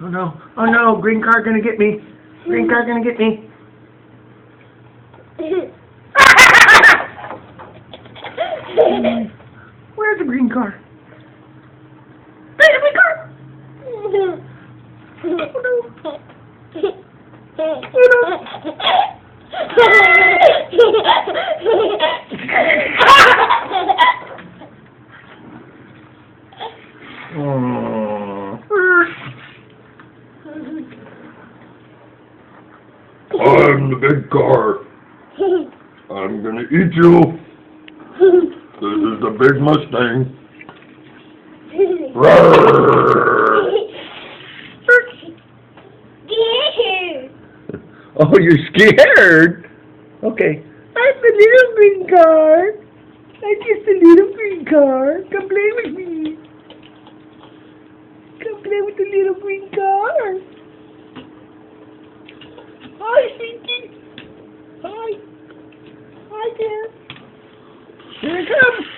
Oh no, oh no, green car gonna get me. Green car gonna get me. Where's the green car? There's the green car! I'm the big car. I'm gonna eat you. This is the big Mustang. Oh, you're scared? Okay. I'm the little green car. I'm just a little green car. Come play with me. Come play with the little green car. Hi, Stinky. Hi. Hi there. Here it comes.